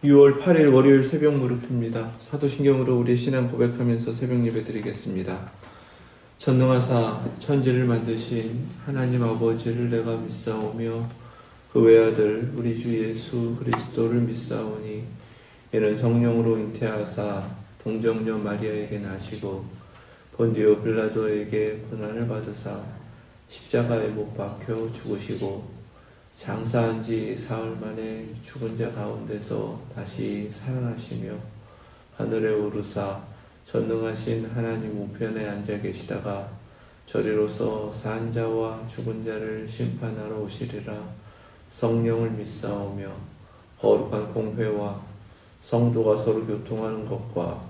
6월 8일 월요일 새벽 무릎입니다. 사도신경으로 우리의 신앙 고백하면서 새벽 예배 드리겠습니다. 전능하사 천지를 만드신 하나님 아버지를 내가 믿사오며 그 외아들 우리 주 예수 그리스도를 믿사오니 이는 성령으로 잉태하사 동정녀 마리아에게 나시고 본디오 빌라도에게 고난을 받으사 십자가에 못 박혀 죽으시고 장사한 지 사흘 만에 죽은 자 가운데서 다시 살아나시며 하늘에 오르사 전능하신 하나님 우편에 앉아 계시다가 저리로서 산 자와 죽은 자를 심판하러 오시리라. 성령을 믿사오며 거룩한 공회와 성도가 서로 교통하는 것과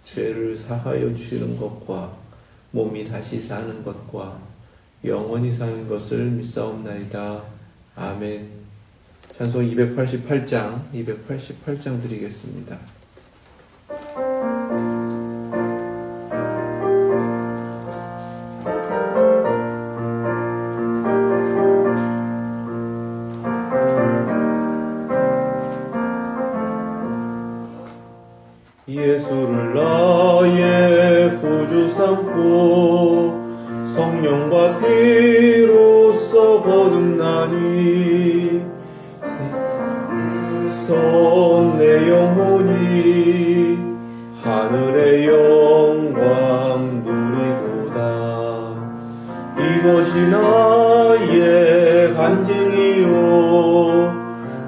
죄를 사하여 주시는 것과 몸이 다시 사는 것과 영원히 사는 것을 믿사옵나이다. 아멘. 찬송 288장 드리겠습니다. 예수를 나의 구주 삼고 성령과 피로써 거듭나니 내 영혼이 하늘의 영광 누리도다. 이것이 나의 간증이요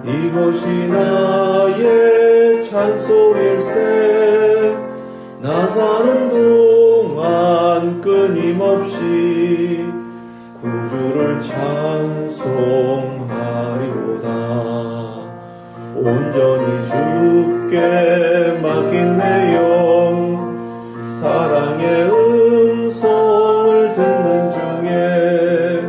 이것이 나의 찬송일세. 나 사는 동안 끊임없이 구주를 찬송하리로다. 온전히 주께 맡긴 내 영 사랑의 음성을 듣는 중에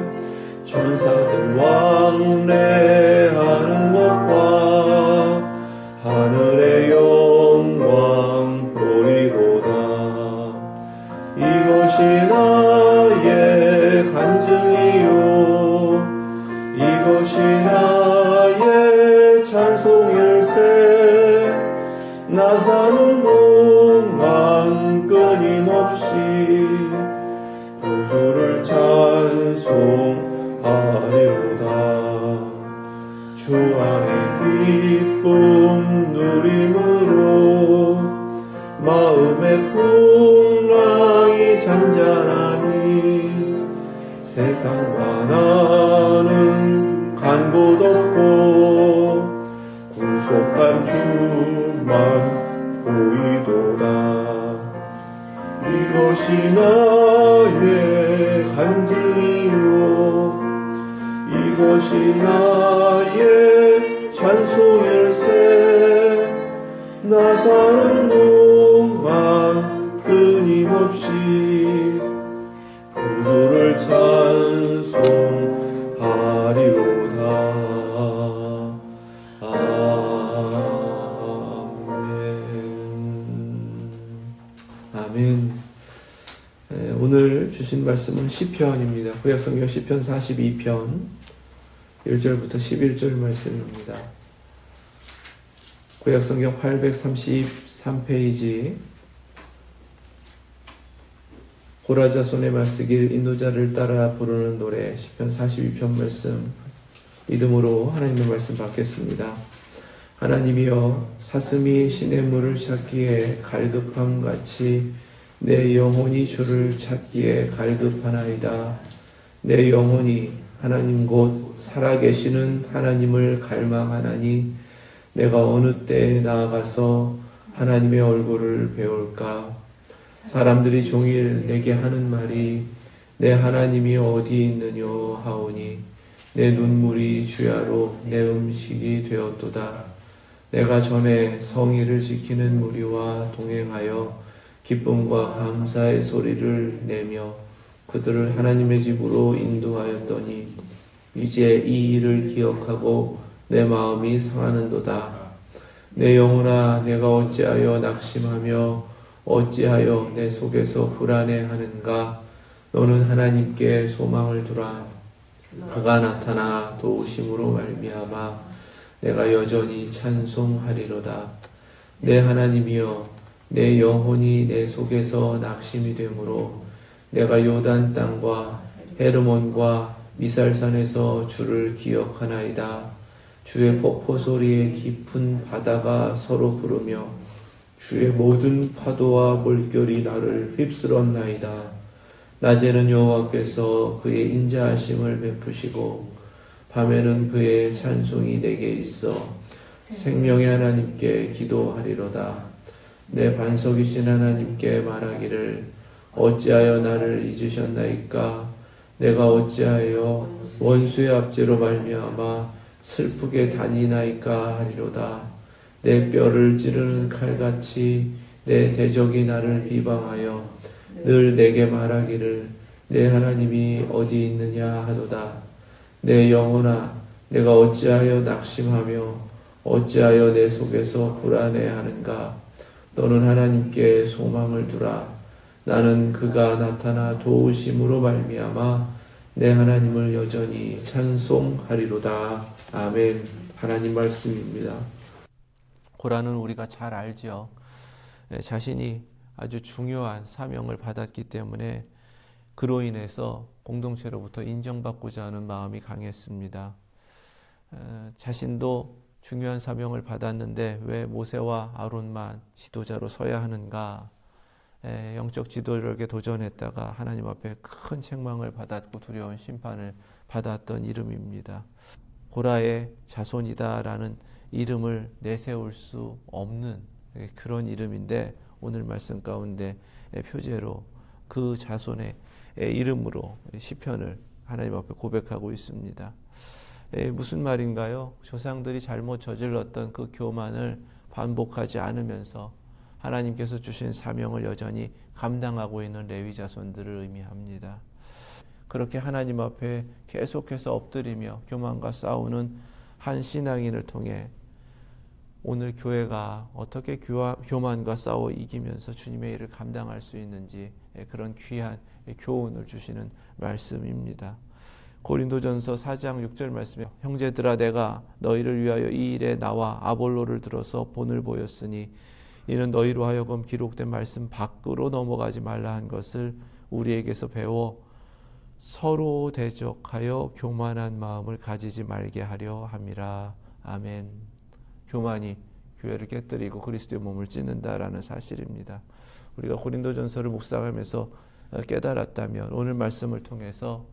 천사들 왕래하는 것과 하늘의 영광 보리로다. 이것이 나의 간증이요 이것이 나의 찬송일세. 나 사는 동안 끊임없이 구주를 찬송하리로다. 주 안에 기쁨 누림으로 마음의 풍랑이 잔잔하니 세상과 나는 간 곳 없고 구속한 주만 보이도다. 이것이 나의 간증이요 이것이 나의 찬송일세. 나 사는 동안 끊임없이 구주를 찬송하리로다. 아멘. 오늘 주신 말씀은 시편입니다. 구약성경 시편 42편 1절부터 11절 말씀입니다. 구약성경 833페이지 고라자손의 말쓰길 인도자를 따라 부르는 노래 시편 42편 말씀 믿음으로 하나님의 말씀 받겠습니다. 하나님이여 사슴이 시냇물을 찾기에 갈급함같이 내 영혼이 주를 찾기에 갈급하나이다. 내 영혼이 하나님 곧 살아계시는 하나님을 갈망하나니 내가 어느 때에 나아가서 하나님의 얼굴을 배울까. 사람들이 종일 내게 하는 말이 내 하나님이 어디 있느뇨 하오니 내 눈물이 주야로 내 음식이 되었도다. 내가 전에 성의를 지키는 무리와 동행하여 기쁨과 감사의 소리를 내며 그들을 하나님의 집으로 인도하였더니 이제 이 일을 기억하고 내 마음이 상하는도다. 내 영혼아 내가 어찌하여 낙심하며 어찌하여 내 속에서 불안해하는가. 너는 하나님께 소망을 두라. 그가 나타나 도우심으로 말미암아 내가 여전히 찬송하리로다. 내 하나님이여, 내 영혼이 내 속에서 낙심이 되므로 내가 요단 땅과 헤르몬과 미살산에서 주를 기억하나이다. 주의 폭포 소리에 깊은 바다가 서로 부르며 주의 모든 파도와 물결이 나를 휩쓸었나이다. 낮에는 여호와께서 그의 인자하심을 베푸시고 밤에는 그의 찬송이 내게 있어 생명의 하나님께 기도하리로다. 내 반석이신 하나님께 말하기를 어찌하여 나를 잊으셨나이까? 내가 어찌하여 원수의 압제로 말미암아 슬프게 다니나이까 하리로다. 내 뼈를 찌르는 칼같이 내 대적이 나를 비방하여 늘 내게 말하기를 내 하나님이 어디 있느냐 하도다. 내 영혼아, 내가 어찌하여 낙심하며 어찌하여 내 속에서 불안해하는가? 너는 하나님께 소망을 두라. 나는 그가 나타나 도우심으로 말미암아 내 하나님을 여전히 찬송하리로다. 아멘. 하나님 말씀입니다. 고라는 우리가 잘 알죠. 자신이 아주 중요한 사명을 받았기 때문에 그로 인해서 공동체로부터 인정받고자 하는 마음이 강했습니다. 자신도 중요한 사명을 받았는데 왜 모세와 아론만 지도자로 서야 하는가? 영적 지도력에 도전했다가 하나님 앞에 큰 책망을 받았고 두려운 심판을 받았던 이름입니다. 고라의 자손이다라는 이름을 내세울 수 없는 그런 이름인데 오늘 말씀 가운데 표제로 그 자손의 이름으로 시편을 하나님 앞에 고백하고 있습니다. 무슨 말인가요? 조상들이 잘못 저질렀던 그 교만을 반복하지 않으면서 하나님께서 주신 사명을 여전히 감당하고 있는 레위 자손들을 의미합니다. 그렇게 하나님 앞에 계속해서 엎드리며 교만과 싸우는 한 신앙인을 통해 오늘 교회가 어떻게 교만과 싸워 이기면서 주님의 일을 감당할 수 있는지 그런 귀한 교훈을 주시는 말씀입니다. 고린도전서 4장 6절 말씀에 형제들아 내가 너희를 위하여 이 일에 나와 아볼로를 들어서 본을 보였으니 이는 너희로 하여금 기록된 말씀 밖으로 넘어가지 말라 한 것을 우리에게서 배워 서로 대적하여 교만한 마음을 가지지 말게 하려 함이라. 아멘. 교만이 교회를 깨뜨리고 그리스도의 몸을 찢는다라는 사실입니다. 우리가 고린도전서를 묵상하면서 깨달았다면 오늘 말씀을 통해서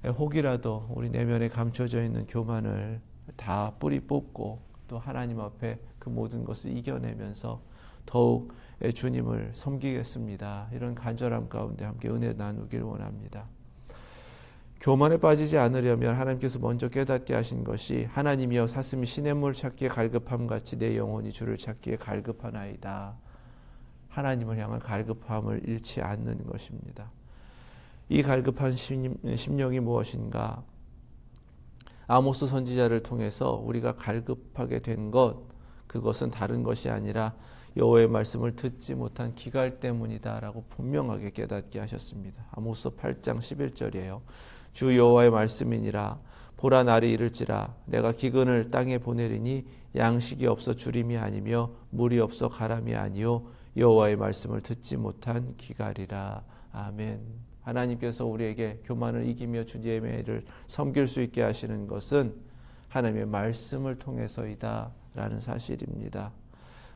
혹이라도 우리 내면에 감춰져 있는 교만을 다 뿌리 뽑고 또 하나님 앞에 그 모든 것을 이겨내면서 더욱 주님을 섬기겠습니다. 이런 간절함 가운데 함께 은혜 나누길 원합니다. 교만에 빠지지 않으려면 하나님께서 먼저 깨닫게 하신 것이 하나님이여 사슴이 시냇물 찾기에 갈급함 같이 내 영혼이 주를 찾기에 갈급하나이다. 하나님을 향한 갈급함을 잃지 않는 것입니다. 이 갈급한 심령이 무엇인가? 아모스 선지자를 통해서 우리가 갈급하게 된 것, 그것은 다른 것이 아니라 여호와의 말씀을 듣지 못한 기갈 때문이다라고 분명하게 깨닫게 하셨습니다. 아모스 8장 11절이에요. 주 여호와의 말씀이니라 보라 날이 이를지라 내가 기근을 땅에 보내리니 양식이 없어 주림이 아니며 물이 없어 가람이 아니요 여호와의 말씀을 듣지 못한 기갈이라. 아멘. 하나님께서 우리에게 교만을 이기며 주님의 일을 섬길 수 있게 하시는 것은 하나님의 말씀을 통해서이다 라는 사실입니다.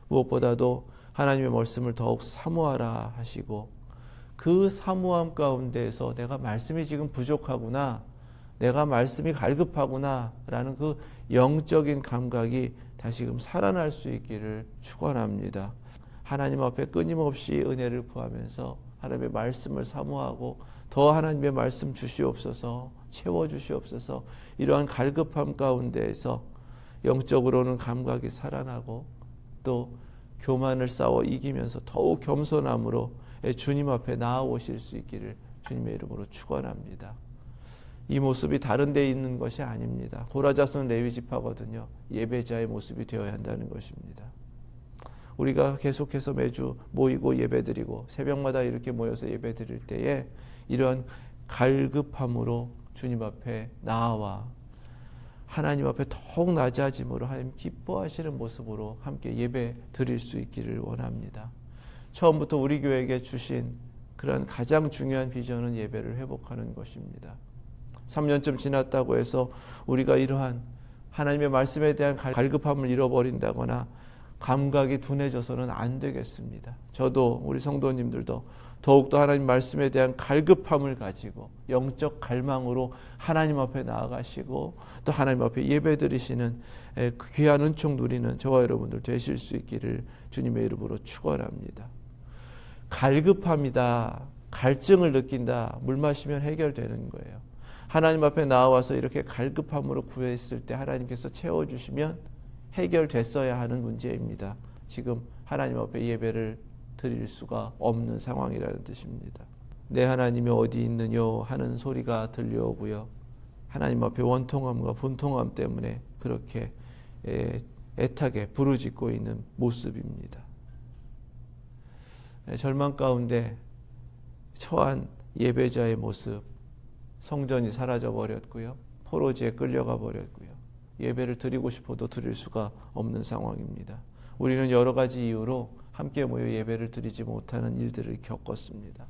무엇보다도 하나님의 말씀을 더욱 사모하라 하시고 그 사모함 가운데에서 내가 말씀이 지금 부족하구나, 내가 말씀이 갈급하구나 라는 그 영적인 감각이 다시금 살아날 수 있기를 축원합니다. 하나님 앞에 끊임없이 은혜를 구하면서 하나님의 말씀을 사모하고 더 하나님의 말씀 주시옵소서, 채워주시옵소서, 이러한 갈급함 가운데에서 영적으로는 감각이 살아나고 또 교만을 싸워 이기면서 더욱 겸손함으로 주님 앞에 나아오실 수 있기를 주님의 이름으로 축원합니다. 이 모습이 다른 데 있는 것이 아닙니다. 고라 자손 레위 지파거든요. 예배자의 모습이 되어야 한다는 것입니다. 우리가 계속해서 매주 모이고 예배드리고 새벽마다 이렇게 모여서 예배드릴 때에 이러한 갈급함으로 주님 앞에 나아와 하나님 앞에 더욱 낮아짐으로 하나님 기뻐하시는 모습으로 함께 예배 드릴 수 있기를 원합니다. 처음부터 우리 교회에게 주신 그런 가장 중요한 비전은 예배를 회복하는 것입니다. 3년쯤 지났다고 해서 우리가 이러한 하나님의 말씀에 대한 갈급함을 잃어버린다거나 감각이 둔해져서는 안 되겠습니다. 저도 우리 성도님들도 더욱더 하나님 말씀에 대한 갈급함을 가지고 영적 갈망으로 하나님 앞에 나아가시고 또 하나님 앞에 예배드리시는 그 귀한 은총 누리는 저와 여러분들 되실 수 있기를 주님의 이름으로 축원합니다. 갈급함이다, 갈증을 느낀다, 물 마시면 해결되는 거예요. 하나님 앞에 나와서 이렇게 갈급함으로 구했을 때 하나님께서 채워주시면 해결됐어야 하는 문제입니다. 지금 하나님 앞에 예배를 드릴 수가 없는 상황이라는 뜻입니다. 내 하나님이 어디 있느뇨 하는 소리가 들려오고요. 하나님 앞에 원통함과 분통함 때문에 그렇게 애타게 부르짖고 있는 모습입니다. 절망 가운데 처한 예배자의 모습, 성전이 사라져 버렸고요. 포로지에 끌려가 버렸고요. 예배를 드리고 싶어도 드릴 수가 없는 상황입니다. 우리는 여러 가지 이유로 함께 모여 예배를 드리지 못하는 일들을 겪었습니다.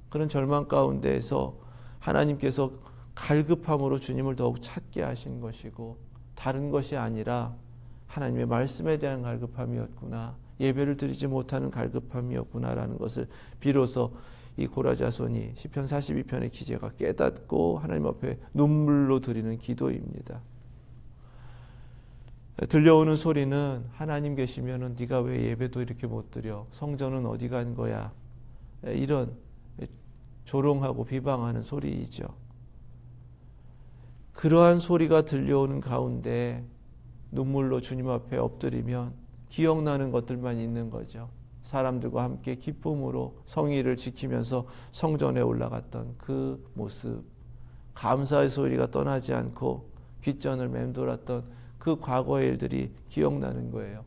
그런 절망 가운데에서 하나님께서 갈급함으로 주님을 더욱 찾게 하신 것이고 다른 것이 아니라 하나님의 말씀에 대한 갈급함이었구나, 예배를 드리지 못하는 갈급함이었구나라는 것을 비로소 이 고라자손이 시편 42편의 기제가 깨닫고 하나님 앞에 눈물로 드리는 기도입니다. 들려오는 소리는 하나님 계시면은 네가 왜 예배도 이렇게 못 드려? 성전은 어디 간 거야? 이런 조롱하고 비방하는 소리이죠. 그러한 소리가 들려오는 가운데 눈물로 주님 앞에 엎드리면 기억나는 것들만 있는 거죠. 사람들과 함께 기쁨으로 성의를 지키면서 성전에 올라갔던 그 모습, 감사의 소리가 떠나지 않고 귓전을 맴돌았던 그 과거의 일들이 기억나는 거예요.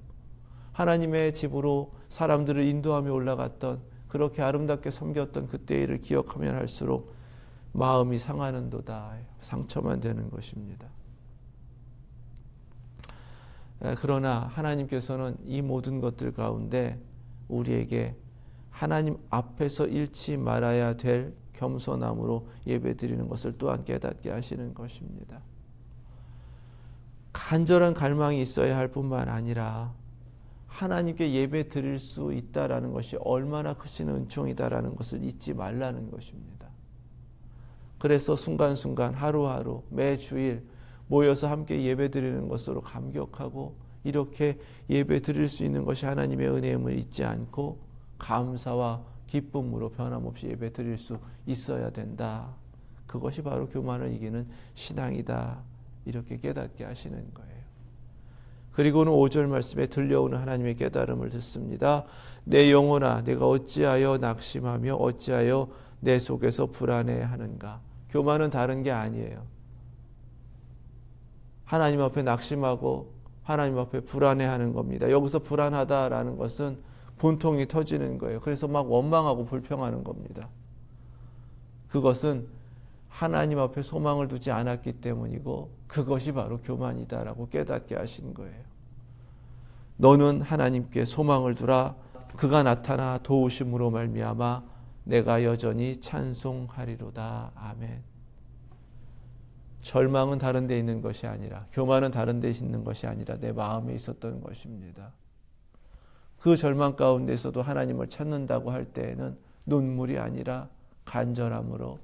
하나님의 집으로 사람들을 인도하며 올라갔던, 그렇게 아름답게 섬겼던 그때의 일을 기억하면 할수록 마음이 상하는도다, 상처만 되는 것입니다. 그러나 하나님께서는 이 모든 것들 가운데 우리에게 하나님 앞에서 잃지 말아야 될 겸손함으로 예배드리는 것을 또한 깨닫게 하시는 것입니다. 간절한 갈망이 있어야 할 뿐만 아니라 하나님께 예배 드릴 수 있다라는 것이 얼마나 크신 은총이다라는 것을 잊지 말라는 것입니다. 그래서 순간순간 하루하루 매주일 모여서 함께 예배 드리는 것으로 감격하고 이렇게 예배 드릴 수 있는 것이 하나님의 은혜임을 잊지 않고 감사와 기쁨으로 변함없이 예배 드릴 수 있어야 된다. 그것이 바로 교만을 이기는 신앙이다. 이렇게 깨닫게 하시는 거예요. 그리고는 5절 말씀에 들려오는 하나님의 깨달음을 듣습니다. 내 영혼아, 내가 어찌하여 낙심하며 어찌하여 내 속에서 불안해하는가. 교만은 다른 게 아니에요. 하나님 앞에 낙심하고 하나님 앞에 불안해하는 겁니다. 여기서 불안하다라는 것은 분통이 터지는 거예요. 그래서 막 원망하고 불평하는 겁니다. 그것은 하나님 앞에 소망을 두지 않았기 때문이고 그것이 바로 교만이다라고 깨닫게 하신 거예요. 너는 하나님께 소망을 두라. 그가 나타나 도우심으로 말미암아 내가 여전히 찬송하리로다. 아멘. 절망은 다른 데 있는 것이 아니라, 교만은 다른 데 있는 것이 아니라 내 마음에 있었던 것입니다. 그 절망 가운데서도 하나님을 찾는다고 할 때에는 눈물이 아니라 간절함으로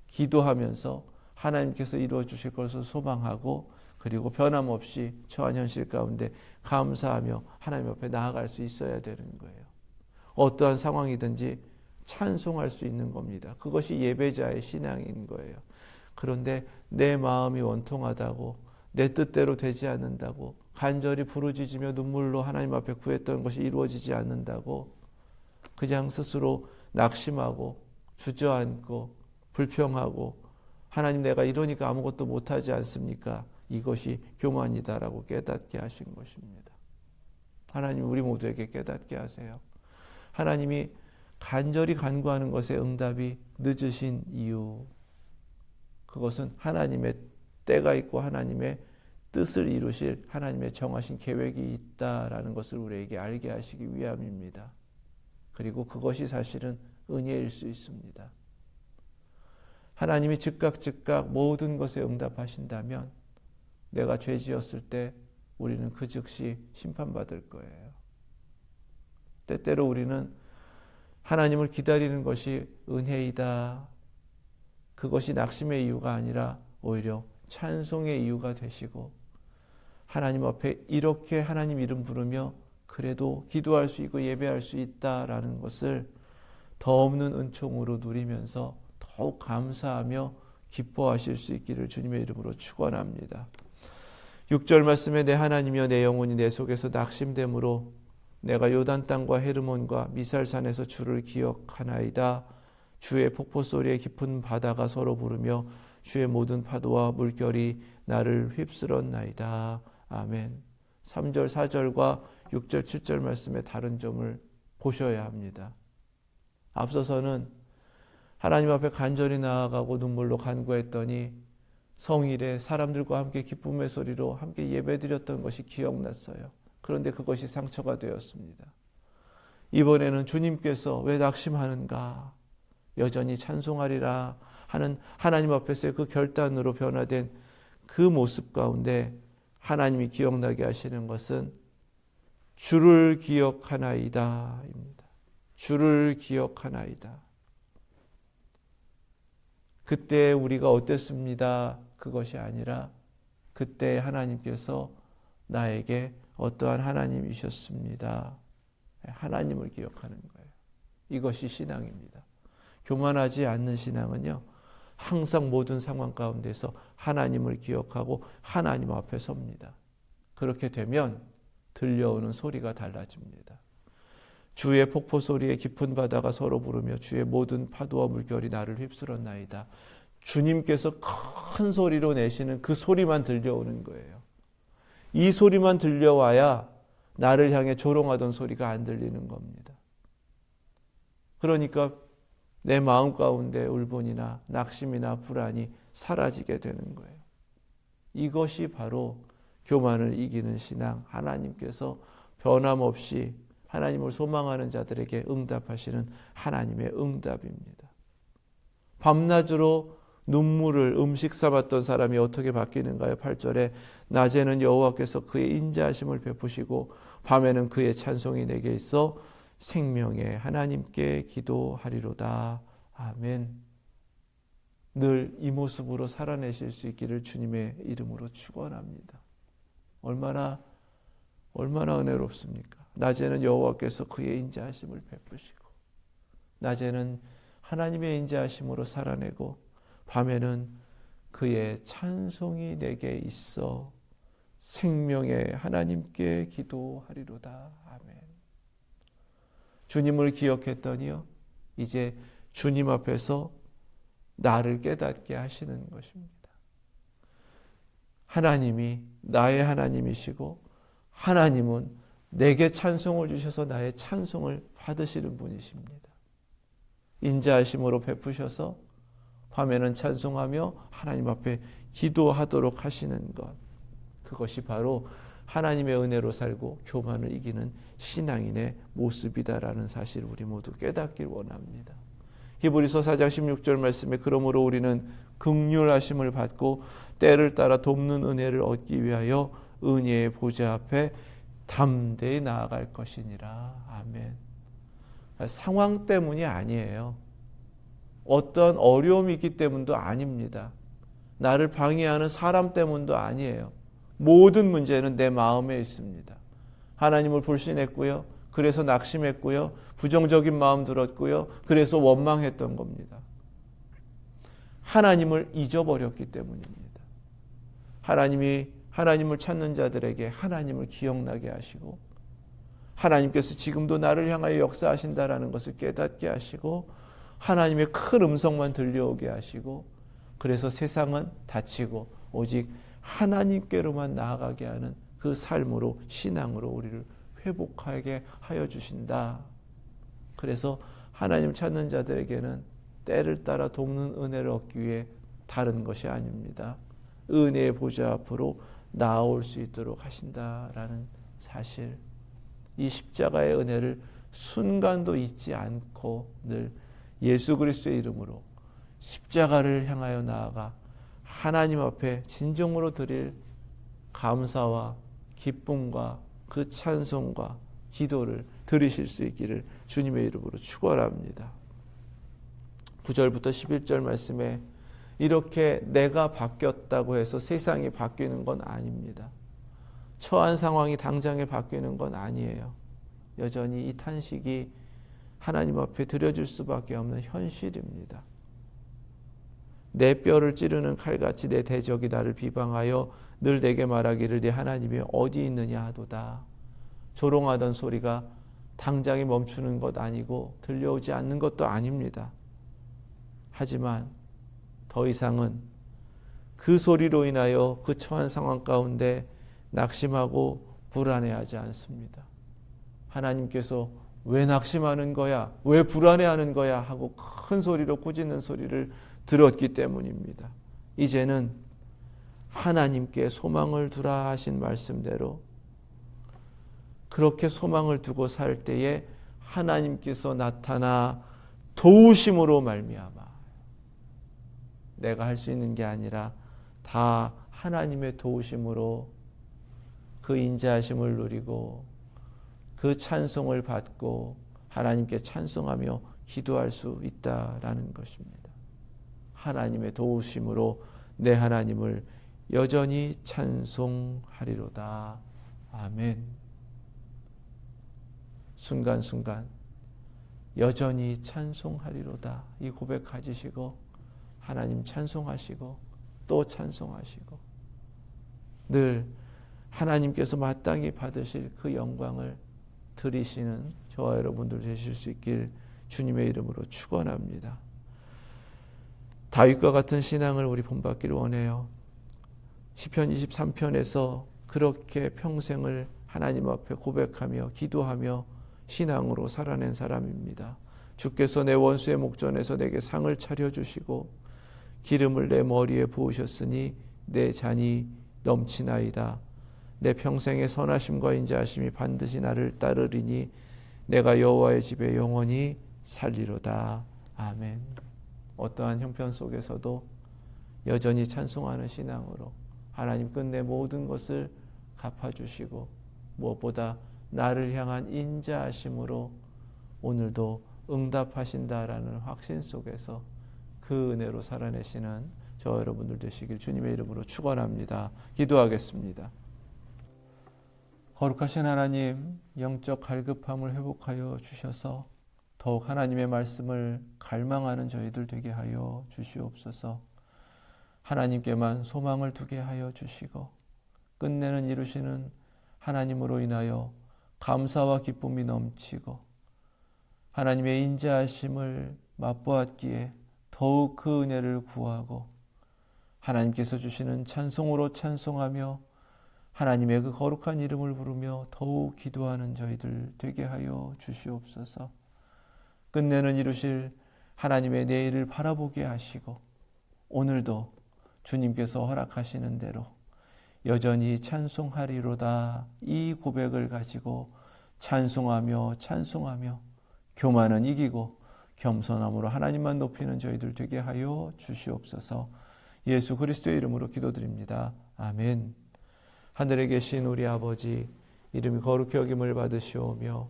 기도하면서 하나님께서 이루어 주실 것을 소망하고, 그리고 변함없이 처한 현실 가운데 감사하며 하나님 앞에 나아갈 수 있어야 되는 거예요. 어떠한 상황이든지 찬송할 수 있는 겁니다. 그것이 예배자의 신앙인 거예요. 그런데 내 마음이 원통하다고, 내 뜻대로 되지 않는다고, 간절히 부르짖으며 눈물로 하나님 앞에 구했던 것이 이루어지지 않는다고 그냥 스스로 낙심하고 주저앉고 불평하고, 하나님 내가 이러니까 아무것도 못하지 않습니까? 이것이 교만이다라고 깨닫게 하신 것입니다. 하나님 우리 모두에게 깨닫게 하세요. 하나님이 간절히 간구하는 것에 응답이 늦으신 이유, 그것은 하나님의 때가 있고 하나님의 뜻을 이루실 하나님의 정하신 계획이 있다라는 것을 우리에게 알게 하시기 위함입니다. 그리고 그것이 사실은 은혜일 수 있습니다. 하나님이 즉각 모든 것에 응답하신다면 내가 죄 지었을 때 우리는 그 즉시 심판받을 거예요. 때때로 우리는 하나님을 기다리는 것이 은혜이다. 그것이 낙심의 이유가 아니라 오히려 찬송의 이유가 되시고 하나님 앞에 이렇게 하나님 이름 부르며 그래도 기도할 수 있고 예배할 수 있다라는 것을 더 없는 은총으로 누리면서 더욱 감사하며 기뻐하실 수 있기를 주님의 이름으로 축원합니다. 6절 말씀에 내 하나님이여 내 영혼이 내 속에서 낙심됨으로 내가 요단 땅과 헤르몬과 미살산에서 주를 기억하나이다. 주의 폭포 소리에 깊은 바다가 서로 부르며 주의 모든 파도와 물결이 나를 휩쓸었나이다. 아멘. 3절 4절과 6절 7절 말씀의 다른 점을 보셔야 합니다. 앞서서는 하나님 앞에 간절히 나아가고 눈물로 간구했더니 성일에 사람들과 함께 기쁨의 소리로 함께 예배드렸던 것이 기억났어요. 그런데 그것이 상처가 되었습니다. 이번에는 주님께서 왜 낙심하는가? 여전히 찬송하리라 하는 하나님 앞에서의 그 결단으로 변화된 그 모습 가운데 하나님이 기억나게 하시는 것은 주를 기억하나이다 입니다. 주를 기억하나이다. 그때 우리가 어땠습니다? 그것이 아니라 그때 하나님께서 나에게 어떠한 하나님이셨습니다. 하나님을 기억하는 거예요. 이것이 신앙입니다. 교만하지 않는 신앙은요, 항상 모든 상황 가운데서 하나님을 기억하고 하나님 앞에 섭니다. 그렇게 되면 들려오는 소리가 달라집니다. 주의 폭포 소리에 깊은 바다가 서로 부르며 주의 모든 파도와 물결이 나를 휩쓸었나이다. 주님께서 큰 소리로 내시는 그 소리만 들려오는 거예요. 이 소리만 들려와야 나를 향해 조롱하던 소리가 안 들리는 겁니다. 그러니까 내 마음 가운데 울분이나 낙심이나 불안이 사라지게 되는 거예요. 이것이 바로 교만을 이기는 신앙, 하나님께서 변함없이 하나님을 소망하는 자들에게 응답하시는 하나님의 응답입니다. 밤낮으로 눈물을 음식 삼았던 사람이 어떻게 바뀌는가요? 8절에 낮에는 여호와께서 그의 인자하심을 베푸시고 밤에는 그의 찬송이 내게 있어 생명의 하나님께 기도하리로다. 아멘. 늘 이 모습으로 살아내실 수 있기를 주님의 이름으로 축원합니다. 얼마나 은혜롭습니까? 낮에는 여호와께서 그의 인자하심을 베푸시고 낮에는 하나님의 인자하심으로 살아내고 밤에는 그의 찬송이 내게 있어 생명의 하나님께 기도하리로다. 아멘. 주님을 기억했더니요, 이제 주님 앞에서 나를 깨닫게 하시는 것입니다. 하나님이 나의 하나님이시고 하나님은 내게 찬송을 주셔서 나의 찬송을 받으시는 분이십니다. 인자하심으로 베푸셔서 밤에는 찬송하며 하나님 앞에 기도하도록 하시는 것, 그것이 바로 하나님의 은혜로 살고 교만을 이기는 신앙인의 모습이다라는 사실을 우리 모두 깨닫길 원합니다. 히브리서 4장 16절 말씀에 그러므로 우리는 긍휼하심을 받고 때를 따라 돕는 은혜를 얻기 위하여 은혜의 보좌 앞에 담대히 나아갈 것이니라. 아멘. 상황 때문이 아니에요. 어떤 어려움이 있기 때문도 아닙니다. 나를 방해하는 사람 때문도 아니에요. 모든 문제는 내 마음에 있습니다. 하나님을 불신했고요. 그래서 낙심했고요. 부정적인 마음 들었고요. 그래서 원망했던 겁니다. 하나님을 잊어버렸기 때문입니다. 하나님을 찾는 자들에게 하나님을 기억나게 하시고 하나님께서 지금도 나를 향하여 역사하신다라는 것을 깨닫게 하시고 하나님의 큰 음성만 들려오게 하시고 그래서 세상은 닫히고 오직 하나님께로만 나아가게 하는 그 삶으로 신앙으로 우리를 회복하게 하여 주신다. 그래서 하나님 찾는 자들에게는 때를 따라 돕는 은혜를 얻기 위해 다른 것이 아닙니다. 은혜의 보좌 앞으로 나아올 수 있도록 하신다라는 사실, 이 십자가의 은혜를 순간도 잊지 않고 늘 예수 그리스도의 이름으로 십자가를 향하여 나아가 하나님 앞에 진정으로 드릴 감사와 기쁨과 그 찬송과 기도를 드리실 수 있기를 주님의 이름으로 축원합니다. 9절부터 11절 말씀에 이렇게 내가 바뀌었다고 해서 세상이 바뀌는 건 아닙니다. 처한 상황이 당장에 바뀌는 건 아니에요. 여전히 이 탄식이 하나님 앞에 드려질 수밖에 없는 현실입니다. 내 뼈를 찌르는 칼같이 내 대적이 나를 비방하여 늘 내게 말하기를 네 하나님이 어디 있느냐 하도다. 조롱하던 소리가 당장에 멈추는 것 아니고 들려오지 않는 것도 아닙니다. 하지만 더 이상은 그 소리로 인하여 그 처한 상황 가운데 낙심하고 불안해하지 않습니다. 하나님께서 왜 낙심하는 거야? 왜 불안해하는 거야? 하고 큰 소리로 꾸짖는 소리를 들었기 때문입니다. 이제는 하나님께 소망을 두라 하신 말씀대로 그렇게 소망을 두고 살 때에 하나님께서 나타나 도우심으로 말미암아 내가 할 수 있는 게 아니라 다 하나님의 도우심으로 그 인자하심을 누리고 그 찬송을 받고 하나님께 찬송하며 기도할 수 있다라는 것입니다. 하나님의 도우심으로 내 하나님을 여전히 찬송하리로다. 아멘. 순간순간 여전히 찬송하리로다. 이 고백 가지시고 하나님 찬송하시고 또 찬송하시고 늘 하나님께서 마땅히 받으실 그 영광을 드리시는 저와 여러분들 되실 수 있길 주님의 이름으로 축원합니다. 다윗과 같은 신앙을 우리 본받기를 원해요. 시편 23편에서 그렇게 평생을 하나님 앞에 고백하며 기도하며 신앙으로 살아낸 사람입니다. 주께서 내 원수의 목전에서 내게 상을 차려주시고 기름을 내 머리에 부으셨으니 내 잔이 넘치나이다. 내 평생의 선하심과 인자하심이 반드시 나를 따르리니 내가 여호와의 집에 영원히 살리로다. 아멘. 어떠한 형편 속에서도 여전히 찬송하는 신앙으로 하나님 끝내 모든 것을 갚아주시고 무엇보다 나를 향한 인자하심으로 오늘도 응답하신다라는 확신 속에서 그 은혜로 살아내시는 저 여러분들 되시길 주님의 이름으로 축원합니다. 기도하겠습니다. 거룩하신 하나님, 영적 갈급함을 회복하여 주셔서 더욱 하나님의 말씀을 갈망하는 저희들 되게 하여 주시옵소서. 하나님께만 소망을 두게 하여 주시고 끝내는 이루시는 하나님으로 인하여 감사와 기쁨이 넘치고 하나님의 인자하심을 맛보았기에 더욱 그 은혜를 구하고 하나님께서 주시는 찬송으로 찬송하며 하나님의 그 거룩한 이름을 부르며 더욱 기도하는 저희들 되게 하여 주시옵소서. 끝내는 이루실 하나님의 내일을 바라보게 하시고 오늘도 주님께서 허락하시는 대로 여전히 찬송하리로다 이 고백을 가지고 찬송하며 교만은 이기고 겸손함으로 하나님만 높이는 저희들 되게 하여 주시옵소서. 예수 그리스도의 이름으로 기도드립니다. 아멘. 하늘에 계신 우리 아버지, 이름이 거룩히 여김을 받으시오며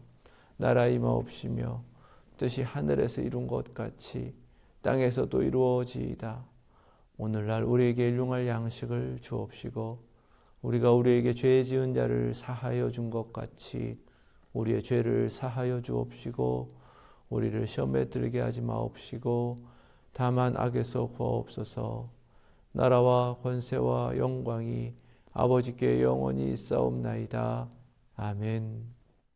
나라 임하옵시며 뜻이 하늘에서 이룬 것 같이 땅에서도 이루어지이다. 오늘날 우리에게 일용할 양식을 주옵시고 우리가 우리에게 죄 지은 자를 사하여 준 것 같이 우리의 죄를 사하여 주옵시고 우리를 시험에 들게 하지 마옵시고 다만 악에서 구하옵소서. 나라와 권세와 영광이 아버지께 영원히 있사옵나이다. 아멘.